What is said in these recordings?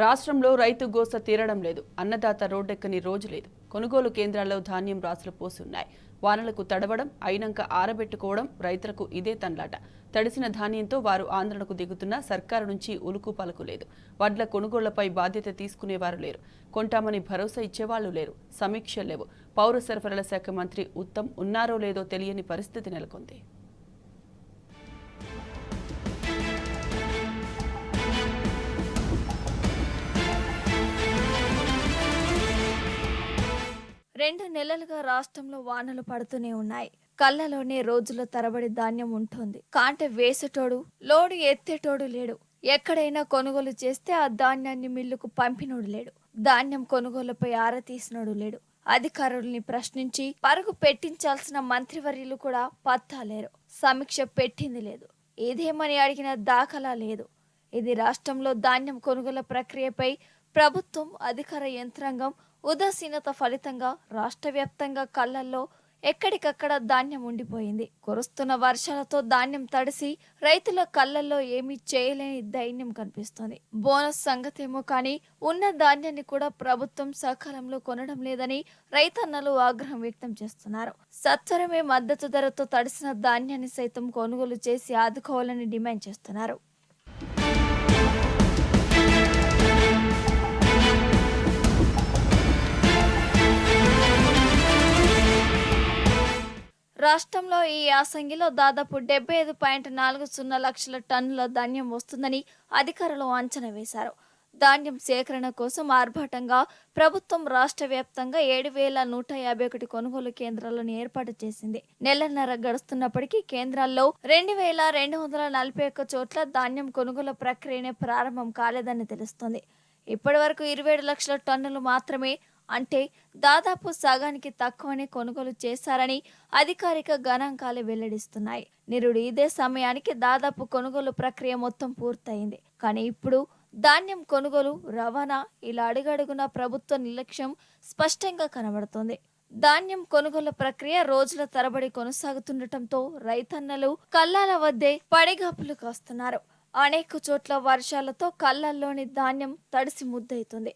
రాష్ట్రంలో రైతు గోస తీరడం లేదు. అన్నదాత రోడ్డెక్కని రోజు లేదు. కొనుగోలు కేంద్రాల్లో ధాన్యం రాసులు పోసి ఉన్నాయి. వానలకు తడవడం, అయినంక ఆరబెట్టుకోవడం రైతులకు ఇదే తన్లాట. తడిసిన ధాన్యంతో వారు ఆందోళనకు దిగుతున్నా సర్కారు నుంచి ఉలుకు పలుకు లేదు. వడ్ల కొనుగోళ్లపై బాధ్యత తీసుకునేవారు లేరు. కొంటామని భరోసా ఇచ్చేవాళ్లు లేరు. సమీక్షలు లేవు. పౌర సరఫరాల శాఖ మంత్రి ఉత్తమ్ ఉన్నారో లేదో తెలియని పరిస్థితి నెలకొంది. రెండు నెలలుగా రాష్ట్రంలో వానలు పడుతూనే ఉన్నాయి. కళ్ళలోనే రోజుల తరబడి ధాన్యం ఉంటుంది. కాంటె వేసేటోడు, లోడు ఎత్తేటోడు లేడు. ఎక్కడైనా కొనుగోలు చేస్తే ఆ ధాన్యాన్ని మిల్లుకు పంపినోడు లేడు. ధాన్యం కొనుగోలుపై ఆరా తీసినోడు లేడు. అధికారుల్ని ప్రశ్నించి పరుగు పెట్టించాల్సిన మంత్రివర్యులు కూడా పత్తా లేరు. సమీక్ష పెట్టింది లేదు. ఇదేమని అడిగిన దాఖలా లేదు. ఇది రాష్ట్రంలో ధాన్యం కొనుగోలు ప్రక్రియపై ప్రభుత్వం, అధికార యంత్రాంగం ఉదాసీనత ఫలితంగా రాష్ట్ర వ్యాప్తంగా కళ్ళల్లో ఎక్కడికక్కడ ధాన్యం ఉండిపోయింది. కురుస్తున్న వర్షాలతో ధాన్యం తడిసి రైతుల కళ్ళల్లో ఏమీ చేయలేని దైన్యం కనిపిస్తోంది. బోనస్ సంగతేమో కానీ ఉన్న ధాన్యాన్ని కూడా ప్రభుత్వం సకాలంలో కొనడం లేదని రైతన్నలు ఆగ్రహం వ్యక్తం చేస్తున్నారు. సత్వరమే మద్దతు ధరతో తడిసిన ధాన్యాన్ని సైతం కొనుగోలు చేసి ఆదుకోవాలని డిమాండ్ చేస్తున్నారు. రాష్ట్రంలో ఈ యాసంగిలో దాదాపు 75.40 లక్షల టన్నుల ధాన్యం వస్తుందని అధికారులు అంచనా వేశారు. ధాన్యం సేకరణ కోసం ఆర్భాటంగా ప్రభుత్వం రాష్ట్ర వ్యాప్తంగా 7,151 కొనుగోలు కేంద్రాలను ఏర్పాటు చేసింది. నెలన్నర గడుస్తున్నప్పటికీ కేంద్రాల్లో 2,241 చోట్ల ధాన్యం కొనుగోలు ప్రక్రియనే ప్రారంభం కాలేదని తెలుస్తోంది. ఇప్పటి వరకు 27 లక్షల టన్నులు మాత్రమే, అంటే దాదాపు సగానికి తక్కువనే కొనుగోలు చేశారని అధికారిక గణాంకాలు వెల్లడిస్తున్నాయి. నిరుడు ఇదే సమయానికి దాదాపు కొనుగోలు ప్రక్రియ మొత్తం పూర్తయింది. కానీ ఇప్పుడు ధాన్యం కొనుగోలు, రవాణా ఇలా అడుగడుగున ప్రభుత్వ నిర్లక్ష్యం స్పష్టంగా కనబడుతోంది. ధాన్యం కొనుగోలు ప్రక్రియ రోజుల తరబడి కొనసాగుతుండటంతో రైతన్నలు కళ్ళాల వద్దే పడిగాపులు కాస్తున్నారు. అనేక చోట్ల వర్షాలతో కళ్ళల్లోని ధాన్యం తడిసి ముద్దవుతుంది.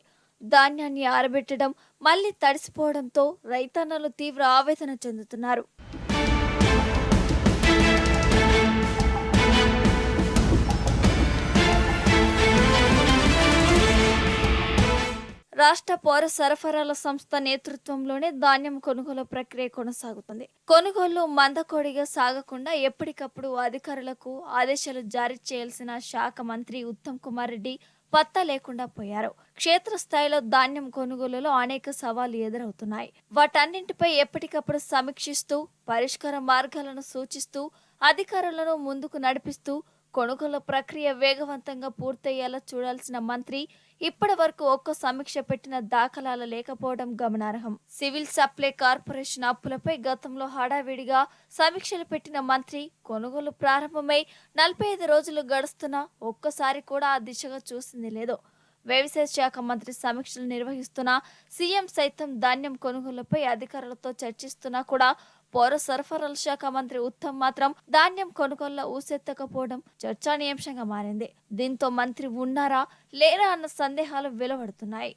ధాన్యాన్ని ఆరబెట్టడం, మళ్లీ తడిసిపోవడంతో రైతన్నలు తీవ్ర ఆవేదన చెందుతున్నారు. రాష్ట్ర పౌర సరఫరాల సంస్థ నేతృత్వంలోనే ధాన్యం కొనుగోలు ప్రక్రియ కొనసాగుతుంది. కొనుగోళ్లు మందకోడిగా సాగకుండా ఎప్పటికప్పుడు అధికారులకు ఆదేశాలు జారీ చేయాల్సిన శాఖ మంత్రి ఉత్తమ్ కుమార్ రెడ్డి పత్తా లేకుండా పోయారు. క్షేత్రస్థాయిలో ధాన్యం కొనుగోలులో అనేక సవాళ్లు ఎదురవుతున్నాయి. వాటన్నింటిపై ఎప్పటికప్పుడు సమీక్షిస్తూ, పరిష్కార మార్గాలను సూచిస్తూ, అధికారులను ముందుకు నడిపిస్తూ కొనుగోలు ప్రక్రియ వేగవంతంగా పూర్తయ్యేలా చూడాల్సిన మంత్రి ఇప్పటి వరకు ఒక్క సమీక్ష పెట్టిన దాఖలాలు లేకపోవడం గమనార్హం. సివిల్ సప్లై కార్పొరేషన్ అప్పులపై గతంలో హడావిడిగా సమీక్షలు పెట్టిన మంత్రి కొనుగోలు ప్రారంభమై 45 రోజులు గడుస్తున్నా ఒక్కసారి కూడా ఆ దిశగా చూసింది లేదు. వ్యవసాయ శాఖ మంత్రి సమీక్షలు నిర్వహిస్తున్నా, సీఎం సైతం ధాన్యం కొనుగోలుపై అధికారులతో చర్చిస్తున్నా కూడా పౌర సరఫరాల శాఖ మంత్రి ఉత్తమ్ మాత్రం ధాన్యం కొనుగోళ్ల ఊసెత్తకపోవడం చర్చానీయాంశంగా మారింది. దీంతో మంత్రి ఉన్నారా లేరా అన్న సందేహాలు వెలువడుతున్నాయి.